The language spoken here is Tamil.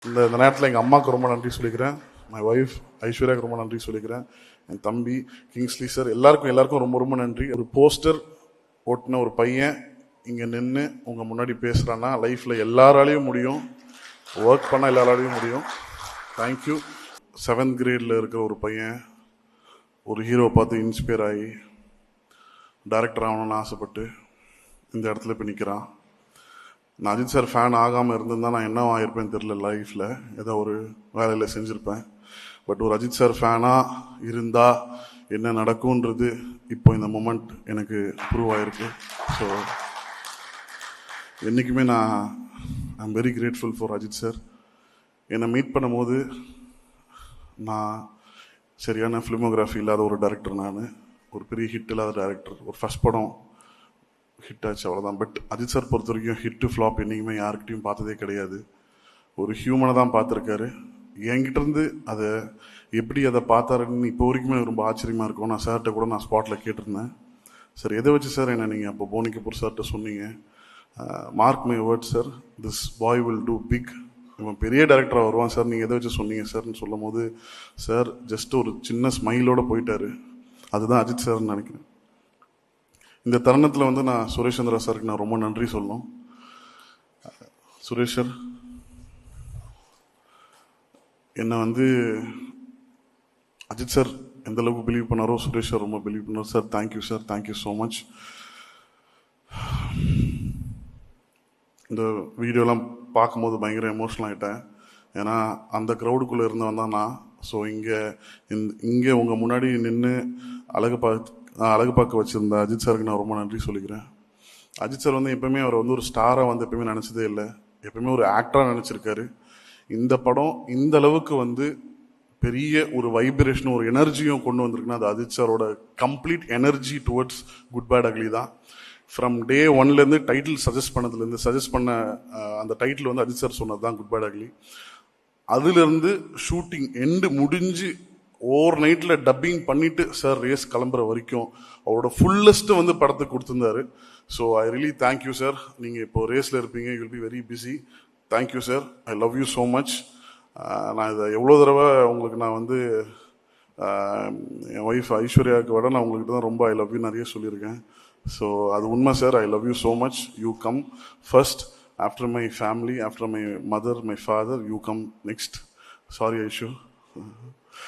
இந்த நேரத்தில் எங்கள் அம்மாவுக்கு ரொம்ப நன்றி சொல்லிக்கிறேன். மை ஒய்ஃப் ஐஸ்வர்யாவுக்கு ரொம்ப நன்றி சொல்லிக்கிறேன். என் தம்பி கிங்ஸ்லி சார், எல்லாருக்கும் ரொம்ப ரொம்ப நன்றி. ஒரு போஸ்டர் ஓட்டின ஒரு பையன் இங்கே நின்று உங்கள் முன்னாடி பேசுகிறான்னா லைஃப்பில் எல்லாராலையும் முடியும், ஒர்க் பண்ணால் எல்லாராலையும் முடியும். தேங்க்யூ. 7th கிரேடில் இருக்கிற ஒரு பையன் ஒரு ஹீரோவை பார்த்து இன்ஸ்பயர் ஆகி டைரக்டர் ஆகணும்னு ஆசைப்பட்டு இந்த இடத்துல போய் நிற்கிறான். நான் அஜித் சார் ஃபேன் ஆகாமல் இருந்திருந்தால் நான் என்ன ஆகிருப்பேன்னு தெரில. லைஃப்பில் ஏதோ ஒரு வேலையில் செஞ்சுருப்பேன். பட் ஒரு அஜித் சார் ஃபேனாக இருந்தால் என்ன நடக்கும்ன்றது இப்போ இந்த மொமெண்ட் எனக்கு ப்ரூவ் ஆகிருக்கு. ஸோ என்றைக்குமே நான் I'm very grateful for Ajith sir. என்னை மீட் பண்ணும்போது நான் சரியான ஃபிலிமோகிராஃபி இல்லாத ஒரு டைரக்டர், நான் ஒரு பெரிய ஹிட் இல்லாத டைரக்டர். ஒரு ஃபஸ்ட் படம் ஹிட் ஆச்சு, அவ்வளோதான். பட் அஜித் சார் பொறுத்த வரைக்கும் ஹிட்டு ஃப்ளாப் என்றைக்குமே யாருக்கிட்டையும் பார்த்ததே கிடையாது. ஒரு ஹியூமனை தான் பார்த்துருக்காரு. என்கிட்டேருந்து அதை எப்படி அதை பார்த்தாருன்னு இப்போ வரைக்குமே ரொம்ப ஆச்சரியமாக இருக்கும். நான் சார்கிட்ட கூட நான் ஸ்பாட்டில் கேட்டிருந்தேன், சார் எதை வச்சு சார் என்ன நீங்கள் அப்போ போனி கபூர் சார்கிட்ட சொன்னீங்க? Mark my word sir, this boy will do big, இவன் பெரிய டைரக்டராக வருவான் சார், நீங்கள் எதை வச்சு சொன்னீங்க சார்ன்னு சொல்லும் போது சார் ஜஸ்ட் ஒரு சின்ன ஸ்மைலோடு போயிட்டாரு. அதுதான் அஜித் சார்ன்னு நினைக்கிறேன். இந்த தருணத்தில் நான் சுரேஷ் சந்திரா சாருக்கு நான் ரொம்ப நன்றி சொல்லணும். சுரேஷ் சார் என்னை அஜித் சார் எந்த அளவுக்கு பிலீவ் பண்ணாரோ சுரேஷ் சார் ரொம்ப பிலீவ் பண்ணார். Sir thank you sir, thank you so much. இந்த வீடியோலாம் பார்க்கும்போது பயங்கர எமோஷனல் ஆகிட்டேன். ஏன்னா அந்த க்ரௌடுக்குள்ளே இருந்தவன் தான் நான். ஸோ இங்கே உங்கள் முன்னாடி நின்று அழகு பார்க்க வச்சுருந்த அஜித் சாருக்கு நான் ரொம்ப நன்றி சொல்லிக்கிறேன். அஜித் சார் எப்பவுமே அவர் ஒரு ஸ்டாராக எப்பவுமே நினச்சதே இல்லை. எப்பவுமே ஒரு ஆக்டராக நினச்சிருக்காரு. இந்த படம் இந்த அளவுக்கு பெரிய ஒரு வைப்ரேஷனும் ஒரு எனர்ஜியும் கொண்டு வந்திருக்குன்னா அது அஜித் சாரோட complete energy towards good bad ugly தான். ஃப்ரம் டே 1லேருந்து டைட்டில் சஜஸ்ட் பண்ண அந்த டைட்டில் அஜித் சார் சொன்னது தான் குட் பேட் அக்லி. அதுலேருந்து ஷூட்டிங் எண்டு முடிஞ்சு ஓவர் நைட்டில் டப்பிங் பண்ணிவிட்டு சார் ரேஸ் கிளம்புற வரைக்கும் அவரோட ஃபுல்லஸ்ட்டு படத்துக்கு கொடுத்துருந்தாரு. So I really thank you sir. நீங்கள் இப்போ ரேஸில் இருப்பீங்க, you will be very busy. Thank you sir, I love you so much. நான் இதை எவ்வளோ தடவை உங்களுக்கு நான் என் ஒய்ஃப் ஐஸ்வர்யாவுக்கு விட நான் உங்கள்கிட்ட தான் ரொம்ப ஐ லவ் யூ நிறைய சொல்லியிருக்கேன். ஸோ அது உண்மை sir. I love you so much. You come first, after my family, after my mother, my father, you come next. Sorry Aishu.